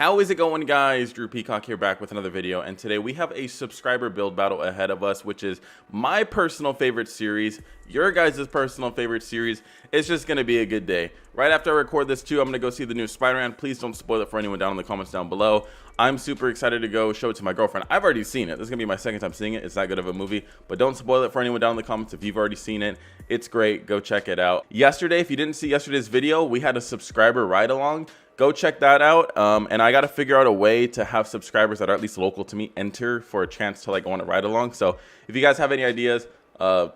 How is it going, guys? Drew Peacock here, back with another video, and today we have a subscriber build battle ahead of us, which is my personal favorite series, your guys' personal favorite series. It's just gonna be a good day. Right after I record this too, I'm gonna go see the new Spider-Man. Please don't spoil it for anyone down in the comments down below. I'm super excited to go show it to my girlfriend. I've already seen it. This is gonna be my second time seeing it. It's that good of a movie, but don't spoil it for anyone down in the comments if you've already seen it. It's great. Go check it out. Yesterday, if you didn't see yesterday's video, we had a subscriber ride along. Go check that out. And I got to figure out a way to have subscribers that are at least local to me enter for a chance to like go on a ride along. So if you guys have any ideas,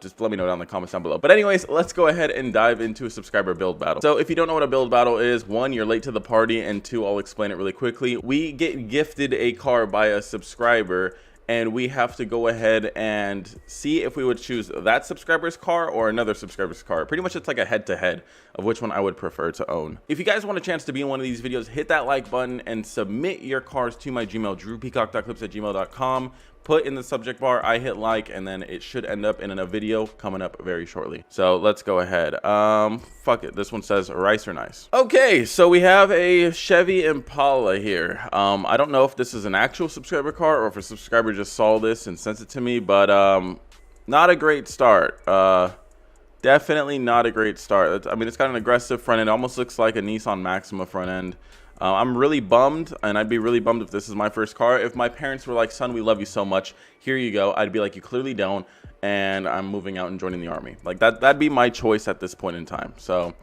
just let me know down in the comments down below. But anyways, let's go ahead and dive into a subscriber build battle. So if you don't know what a build battle is, one, you're late to the party, and two, I'll explain it really quickly. We get gifted a car by a subscriber, and we have to go ahead and see if we would choose that subscriber's car or another subscriber's car. Pretty much it's like a head-to-head of which one I would prefer to own. If you guys want a chance to be in one of these videos, hit that like button and submit your cars to my Gmail, drewpeacock.clips@gmail.com. Put in the subject bar, I hit like, and then it should end up in a video coming up very shortly. So let's go ahead. Fuck it. This one says rice or nice. Okay, so we have a Chevy Impala here. I don't know if this is an actual subscriber car or if a subscriber just saw this and sent it to me, but not a great start. Definitely not a great start. I mean, it's got an aggressive front end. It almost looks like a Nissan Maxima front end. I'm really bummed, and I'd be really bummed if this is my first car. If my parents were like, son, we love you so much, here you go, I'd be like, you clearly don't, and I'm moving out and joining the army. Like, that'd be my choice at this point in time. So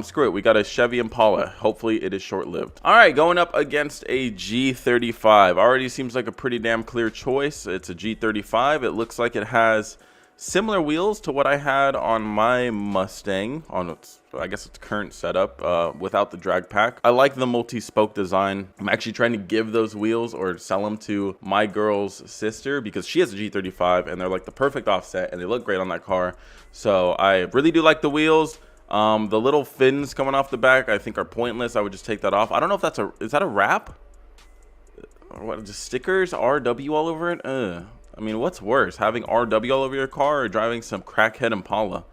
screw it. We got a Chevy Impala. Hopefully it is short-lived. All right, going up against a G35. Already seems like a pretty damn clear choice. It's a G35. It looks like it has similar wheels to what I had on my Mustang, on its, I guess, its current setup, without the drag pack. I like the multi-spoke design. I'm actually trying to give those wheels or sell them to my girl's sister because she has a G35 and they're like the perfect offset and they look great on that car. So I really do like the wheels. The little fins coming off the back I think are pointless. I would just take that off. I don't know if that's is that a wrap? Or what, just stickers, RW all over it? I mean, what's worse, having RW all over your car or driving some crackhead Impala?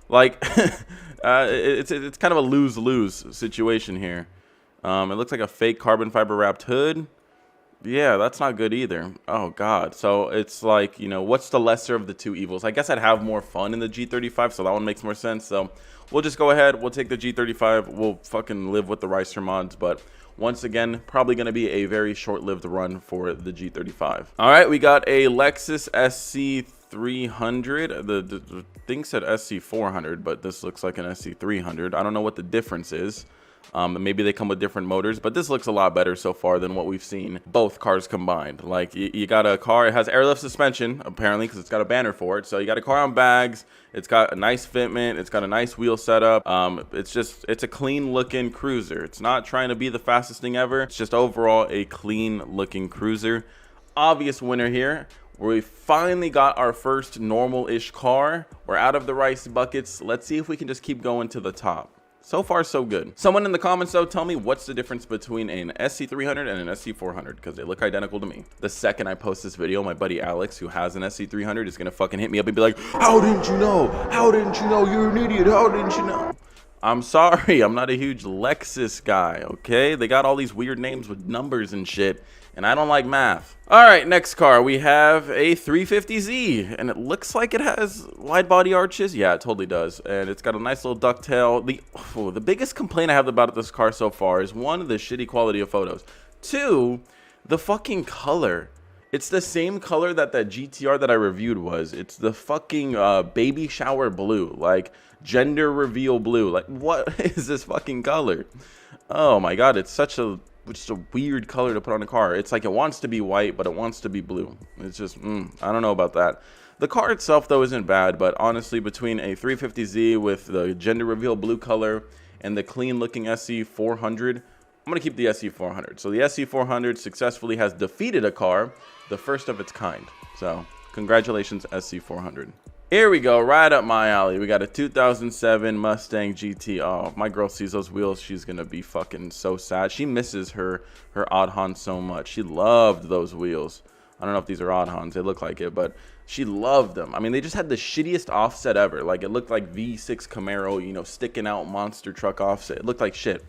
Like, it's kind of a lose-lose situation here. It looks like a fake carbon fiber wrapped hood. Yeah, that's not good either. Oh, God. So it's like, you know, what's the lesser of the two evils? I guess I'd have more fun in the G35, so that one makes more sense. So we'll just go ahead. We'll take the G35. We'll fucking live with the Ricer mods, but once again, probably going to be a very short-lived run for the G35. All right, we got a Lexus SC300. The thing said SC400, but this looks like an SC300. I don't know what the difference is. Maybe they come with different motors, but this looks a lot better so far than what we've seen both cars combined. Like, you got a car, it has airlift suspension apparently because it's got a banner for it. So you got a car on bags, it's got a nice fitment, it's got a nice wheel setup. It's a clean looking cruiser. It's not trying to be the fastest thing ever. It's just overall a clean looking cruiser. Obvious winner here. We finally got our first normal-ish car. We're out of the rice buckets. Let's see if we can just keep going to the top. So far, so good. Someone in the comments, though, tell me what's the difference between an SC300 and an SC400, because they look identical to me. The second I post this video, my buddy Alex, who has an SC300, is going to fucking hit me up and be like, how didn't you know? How didn't you know? You're an idiot. How didn't you know? I'm sorry. I'm not a huge Lexus guy, okay? They got all these weird names with numbers and shit, and I don't like math. All right, next car. We have a 350Z, and it looks like it has wide body arches. Yeah, it totally does, and it's got a nice little ducktail. The biggest complaint I have about this car so far is, one, the shitty quality of photos. Two, the fucking color. It's the same color that GTR that I reviewed was. It's the fucking baby shower blue, like gender reveal blue. Like, what is this fucking color? Oh my God, it's such a just a weird color to put on a car. It's like it wants to be white, but it wants to be blue. It's just, I don't know about that. The car itself, though, isn't bad, but honestly, between a 350Z with the gender reveal blue color and the clean-looking SC400, I'm going to keep the SC400. So the SC400 successfully has defeated a car, the first of its kind. So congratulations, SC400. Here we go, right up my alley. We got a 2007 Mustang GT. Oh, if my girl sees those wheels, she's gonna be fucking so sad. She misses her Odd Hans so much. She loved those wheels. I don't know if these are Odd Hans, they look like it, but she loved them. I mean, they just had the shittiest offset ever. Like, it looked like V6 Camaro, you know, sticking out monster truck offset. It looked like shit.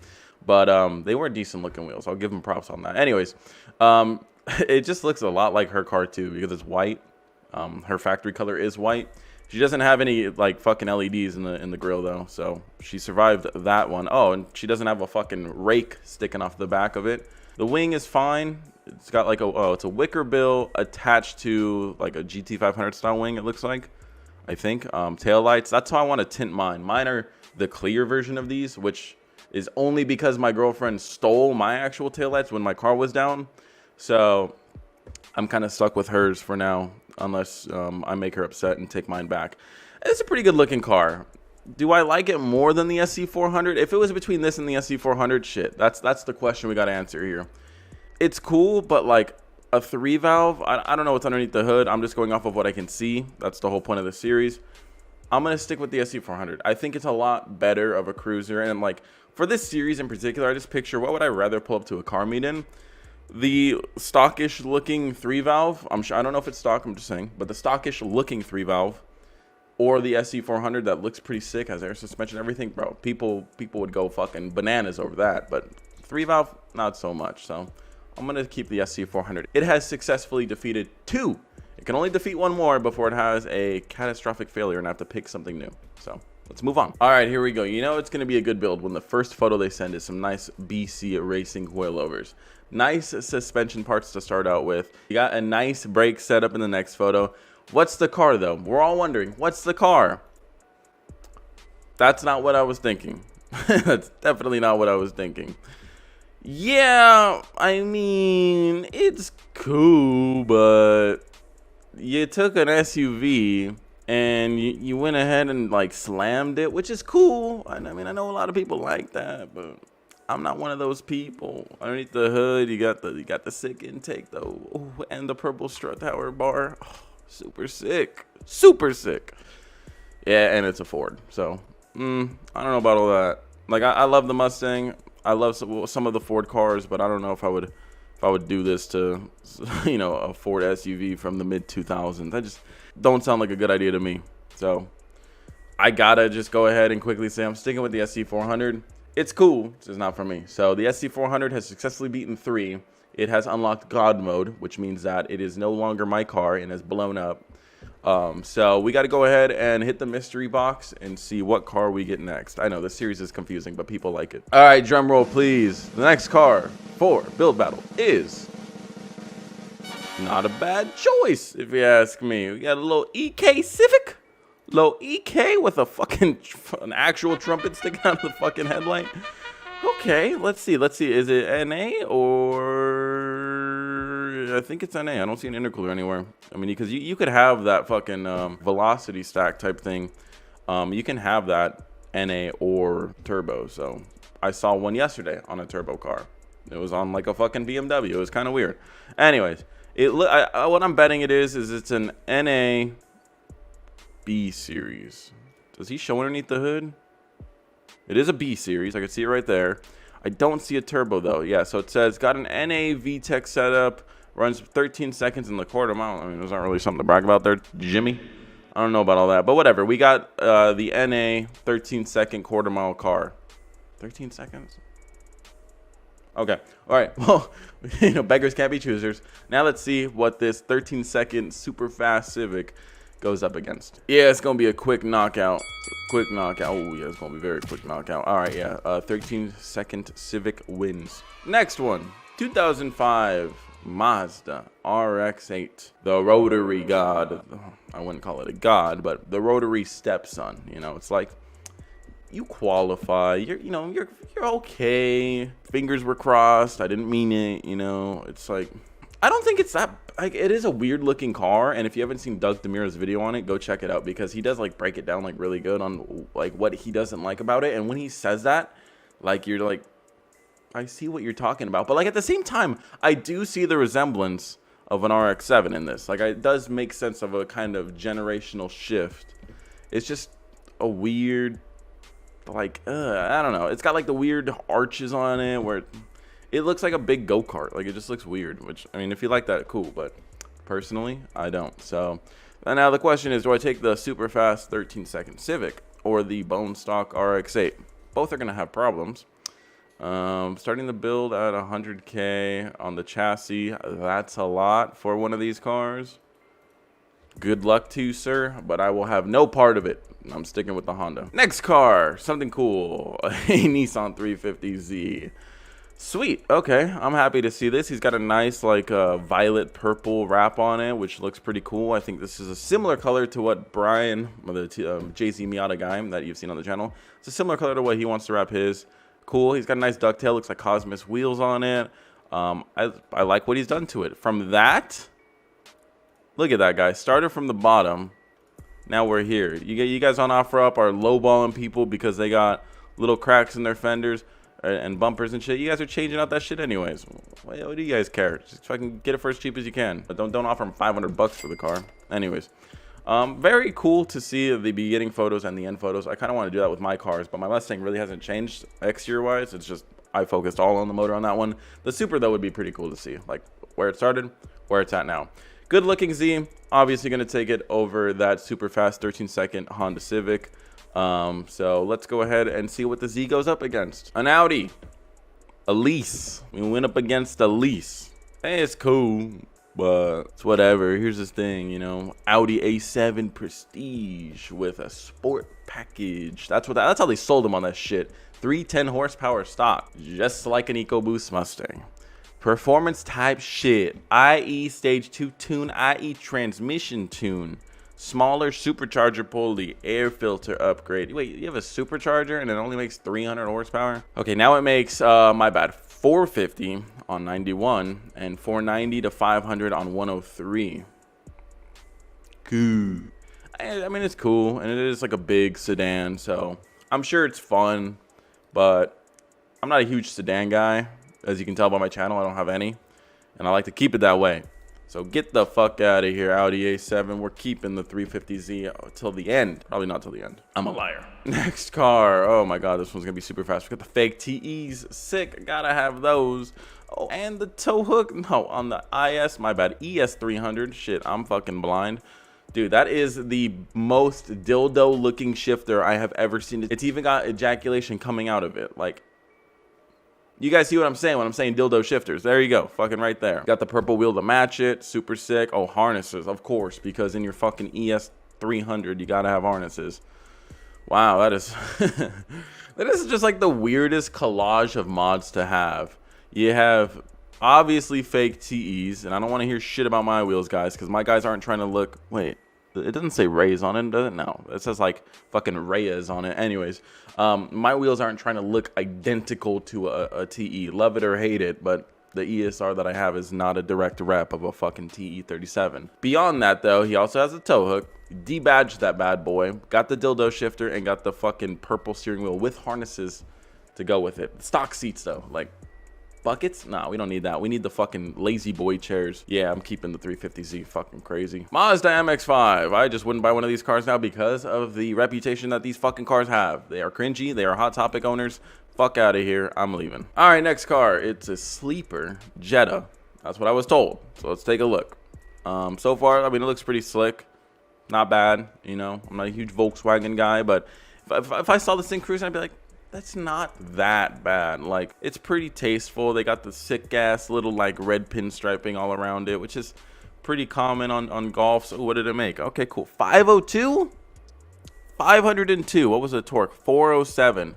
but they were decent looking wheels. I'll give them props on that. Anyways, it just looks a lot like her car too because it's white. Her factory color is white. She doesn't have any like fucking LEDs in the grill though, so she survived that one. Oh, and she doesn't have a fucking rake sticking off the back of it. The wing is fine. It's got like it's a wicker bill attached to like a GT500 style wing. It looks like, I think. Tail lights. That's how I want to tint mine. Mine are the clear version of these, which is only because my girlfriend stole my actual taillights when my car was down. So I'm kind of stuck with hers for now, unless I make her upset and take mine back. It's a pretty good looking car. Do I like it more than the SC400? If it was between this and the SC400, shit, that's the question we got to answer here. It's cool, but like a 3-valve, I don't know what's underneath the hood. I'm just going off of what I can see. That's the whole point of the series. I'm going to stick with the SC400. I think it's a lot better of a cruiser. And like for this series in particular, I just picture what would I rather pull up to a car meet in? The stockish looking 3-valve. I don't know if it's stock, I'm just saying, but the stockish looking 3-valve, or the SC400 that looks pretty sick, has air suspension, everything, bro. People would go fucking bananas over that, but 3-valve, not so much. So I'm gonna keep the SC400. It has successfully defeated 2. It can only defeat 1 more before it has a catastrophic failure and I have to pick something new. So let's move on. All right, here we go. You know it's gonna be a good build when the first photo they send is some nice BC racing coilovers. Nice suspension parts to start out with. You got a nice brake setup in the next photo. What's the car though? We're all wondering, what's the car? That's not what I was thinking. That's definitely not what I was thinking. Yeah, I mean, it's cool, but you took an SUV and you went ahead and like slammed it, which is cool. I mean, I know a lot of people like that, but I'm not one of those people. Underneath the hood, you got the sick intake though. Ooh, and the purple strut tower bar. Oh, super sick. Super sick. Yeah, and it's a Ford. So, I don't know about all that. Like, I love the Mustang. I love some of the Ford cars, but I don't know if I would do this to, you know, a Ford SUV from the mid 2000s. That just don't sound like a good idea to me. So, I gotta just go ahead and quickly say I'm sticking with the SC400. It's cool, it's just not for me. So the SC400 has successfully beaten 3. It has unlocked God mode, which means that it is no longer my car and has blown up. So we got to go ahead and hit the mystery box and see what car we get next. I know this series is confusing, but people like it. All right, drum roll, please. The next car for build battle is not a bad choice, if you ask me. We got a little EK Civic. Low EK with a fucking an actual trumpet sticking out of the fucking headlight. Okay, let's see. Is it NA or I think it's NA. I don't see an intercooler anywhere. I mean, because you could have that fucking velocity stack type thing. You can have that NA or turbo. So I saw one yesterday on a turbo car. It was on like a fucking BMW. It was kind of weird. Anyways, what I'm betting it is it's an NA B series. Does he show underneath the hood? It is a B series. I can see it right there. I don't see a turbo though. Yeah, so it says got an NA VTEC setup, runs 13 seconds in the quarter mile. I mean, there's not really something to brag about there, Jimmy. I don't know about all that, but whatever. We got the NA 13-second quarter mile car. 13 seconds? Okay. All right. Well, you know, beggars can't be choosers. Now let's see what this 13-second super fast Civic goes up against. Yeah, it's gonna be a quick knockout. Quick knockout. Oh yeah, it's gonna be very quick knockout. All right, yeah. 13-second Civic wins. Next one, 2005 Mazda RX-8, the rotary god. I wouldn't call it a god, but the rotary stepson. You know, it's like you qualify. You're okay. Fingers were crossed. I didn't mean it. You know, it's like I don't think it's that. Like, it is a weird looking car, and if you haven't seen Doug DeMira's video on it, go check it out because he does like break it down like really good on like what he doesn't like about it. And when he says that, like you're like, I see what you're talking about, but like at the same time, I do see the resemblance of an RX-7 in this. Like it does make sense of a kind of generational shift. It's just a weird, like I don't know. It's got like the weird arches on it where it looks like a big go-kart. Like, it just looks weird, which, I mean, if you like that, cool. But personally, I don't. So, and now the question is, do I take the super fast 13-second Civic or the bone stock RX-8? Both are going to have problems. Starting the build at 100K on the chassis. That's a lot for one of these cars. Good luck to you, sir, but I will have no part of it. I'm sticking with the Honda. Next car, something cool. A Nissan 350Z. Sweet. Okay, I'm happy to see this. He's got a nice like violet purple wrap on it, which looks pretty cool. I think this is a similar color to what Brian, the JZ Miata guy that you've seen on the channel. It's a similar color to what he wants to wrap his. Cool. He's got a nice ducktail. Looks like Cosmos wheels on it. I like what he's done to it. From that, look at that guy. Started from the bottom. Now we're here. You guys on OfferUp are lowballing people because they got little cracks in their fenders and bumpers and shit. You guys are changing out that shit anyways. What do you guys care? Just fucking get it for as cheap as you can. But don't offer them $500 for the car. Anyways, very cool to see the beginning photos and the end photos. I kind of want to do that with my cars, but my Mustang really hasn't changed exterior wise. It's just I focused all on the motor on that one. The Super though would be pretty cool to see, like where it started, where it's at now. Good looking Z. Obviously going to take it over that super fast 13-second Honda Civic. So let's go ahead and see what the Z goes up against. An Audi, a lease. We went up against a lease. Hey, it's cool, but it's whatever. Here's this thing, you know, Audi A7 Prestige with a sport package. That's how they sold them on that shit. 310 horsepower stock, just like an EcoBoost Mustang. Performance type shit, IE stage 2 tune, IE transmission tune. Smaller supercharger pulley, air filter upgrade. Wait, you have a supercharger and it only makes 300 horsepower? Okay, now it makes, my bad, 450 on 91 and 490 to 500 on 103. Cool. I mean, it's cool, and it is like a big sedan, so I'm sure it's fun, but I'm not a huge sedan guy. As you can tell by my channel, I don't have any, and I like to keep it that way. So get the fuck out of here, Audi A7. We're keeping the 350Z till the end. Probably not till the end. I'm a liar. Next car. Oh my god, this one's gonna be super fast. We got the fake TEs. Sick. Gotta have those. Oh, and the tow hook. No, on the my bad, ES300. Shit, I'm fucking blind. Dude, that is the most dildo looking shifter I have ever seen. It's even got ejaculation coming out of it. Like, you guys see what I'm saying when I'm saying dildo shifters. There you go. Fucking right there. Got the purple wheel to match it. Super sick. Oh, harnesses, of course, because in your fucking ES300, you gotta have harnesses. Wow, that is... that is just like the weirdest collage of mods to have. You have obviously fake TEs, and I don't want to hear shit about my wheels, guys, because my guys aren't trying to look... Wait. It doesn't say Reyes on it, does it? No. It says like fucking Reyes on it. Anyways, my wheels aren't trying to look identical to a TE. Love it or hate it, but the ESR that I have is not a direct rep of a fucking TE37. Beyond that, though, he also has a tow hook. Debadged that bad boy. Got the dildo shifter and got the fucking purple steering wheel with harnesses to go with it. Stock seats, though. Like, buckets? Nah, we don't need that. We need the fucking lazy boy chairs. Yeah, I'm keeping the 350Z. Fucking crazy. Mazda MX-5. I just wouldn't buy one of these cars now because of the reputation that these fucking cars have. They are cringy. They are Hot Topic owners. Fuck out of here. I'm leaving. All right, next car. It's a sleeper Jetta. That's what I was told. So let's take a look. So far, I mean, it looks pretty slick. Not bad. You know, I'm not a huge Volkswagen guy, but if I saw this thing cruising, I'd be like, that's not that bad. Like, it's pretty tasteful. They got the sick ass little like red pinstriping all around it, which is pretty common on Golf. So what did it make? Okay, cool. 502, 502. What was the torque? 407.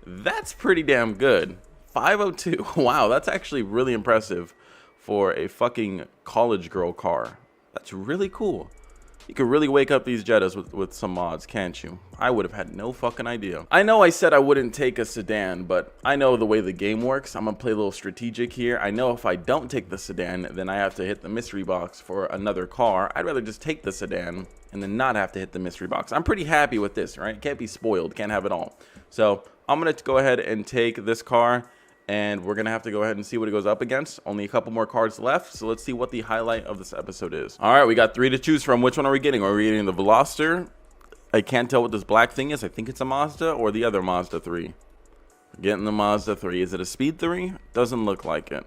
That's pretty damn good. 502. Wow, that's actually really impressive for a fucking college girl car. That's really cool. You could really wake up these Jettas with some mods, can't you? I would have had no fucking idea. I know I said I wouldn't take a sedan, but I know the way the game works. I'm gonna play a little strategic here. I know if I don't take the sedan, then I have to hit the mystery box for another car. I'd rather just take the sedan and then not have to hit the mystery box. I'm pretty happy with this, right? Can't be spoiled, can't have it all. So I'm gonna go ahead and take this car, and we're gonna have to go ahead and see what it goes up against. Only a couple more cards left, so let's see what the highlight of this episode is. All right, we got 3 to choose from. Which one are we getting? Are we getting the Veloster? I can't tell what this black thing is. I think it's a Mazda, or the other Mazda 3. Getting the Mazda 3. Is it a Speed 3? Doesn't look like it.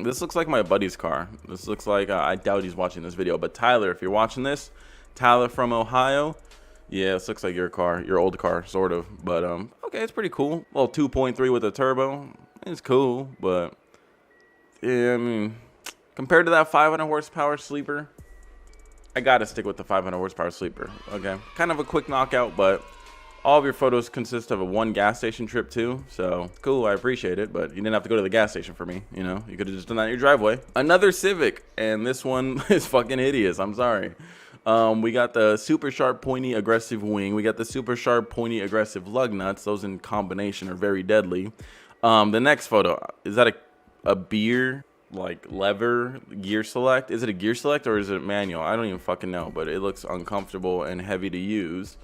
This looks like my buddy's car. This looks like, I doubt he's watching this video, but Tyler, if you're watching this, Tyler from Ohio, yeah, this looks like your car, your old car, sort of. But okay, it's pretty cool. Well, 2.3 with a turbo, it's cool, but yeah, I mean, compared to that 500 horsepower sleeper, I gotta stick with the 500 horsepower sleeper. Okay, kind of a quick knockout, but all of your photos consist of a one gas station trip too, so cool, I appreciate it, but you didn't have to go to the gas station for me, you know? You could have just done that in your driveway. Another Civic, and this one is fucking hideous, I'm sorry. We got the super sharp pointy aggressive wing. We got the super sharp pointy aggressive lug nuts. Those in combination are very deadly. The next photo, is that a beer like lever gear select? Is it a gear select or is it manual? I don't even fucking know, but it looks uncomfortable and heavy to use.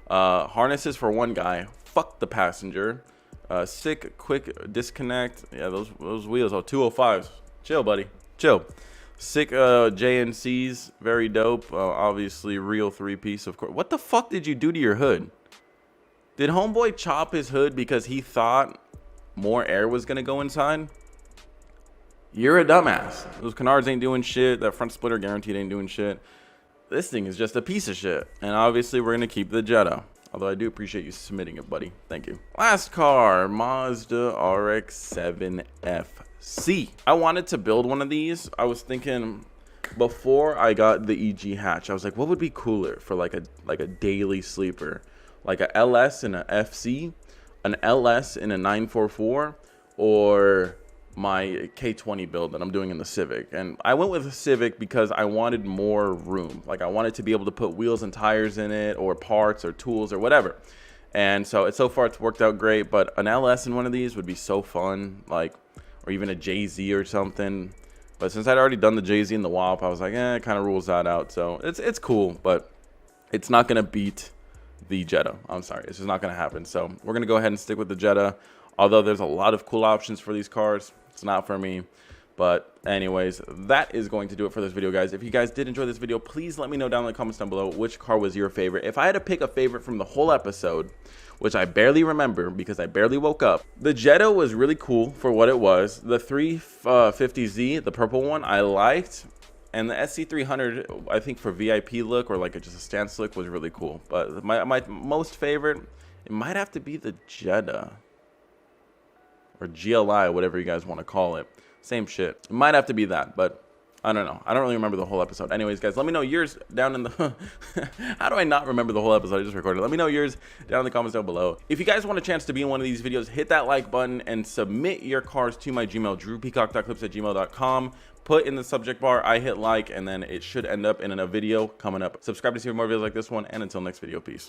Harnesses for one guy. Fuck the passenger. Sick quick disconnect. Yeah, those wheels are 205s. Chill, buddy. Chill. Sick JNCs, very dope. Obviously real 3-piece, of course. What the fuck did you do to your hood? Did homeboy chop his hood because he thought more air was gonna go inside? You're a dumbass. Those canards ain't doing shit. That front splitter guaranteed ain't doing shit. This thing is just a piece of shit. And obviously we're gonna keep the Jetta. Although I do appreciate you submitting it, buddy. Thank you. Last car, Mazda RX-7 FC. I wanted to build one of these. I was thinking before I got the EG hatch, I was like, what would be cooler for like a daily sleeper? Like a LS and a FC, an LS in a 944, or my K20 build that I'm doing in the Civic. And I went with the Civic because I wanted more room. Like I wanted to be able to put wheels and tires in it, or parts or tools or whatever. And so far it's worked out great, but an LS in one of these would be so fun, like, or even a JZ or something. But since I'd already done the JZ in the WAP, I was like, it kind of rules that out. So it's cool, but it's not gonna beat the Jetta. I'm sorry, it's just not gonna happen. So we're gonna go ahead and stick with the Jetta. Although there's a lot of cool options for these cars, it's not for me. But anyways, that is going to do it for this video, guys. If you guys did enjoy this video, please let me know down in the comments down below which car was your favorite. If I had to pick a favorite from the whole episode, which I barely remember because I barely woke up, the Jetta was really cool for what it was. The 350Z, the purple one, I liked. And the SC400, I think for VIP look or like just a stance look, was really cool. But my most favorite, it might have to be the Jetta. Or GLI, whatever you guys want to call it. Same shit. It might have to be that, but I don't know. I don't really remember the whole episode. Anyways, guys, let me know yours down in the... How do I not remember the whole episode? I just recorded. Let me know yours down in the comments down below. If you guys want a chance to be in one of these videos, hit that like button and submit your cars to my Gmail, drewpeacock.clips@gmail.com. Put in the subject bar, I hit like, and then it should end up in a video coming up. Subscribe to see more videos like this one, and until next video, peace.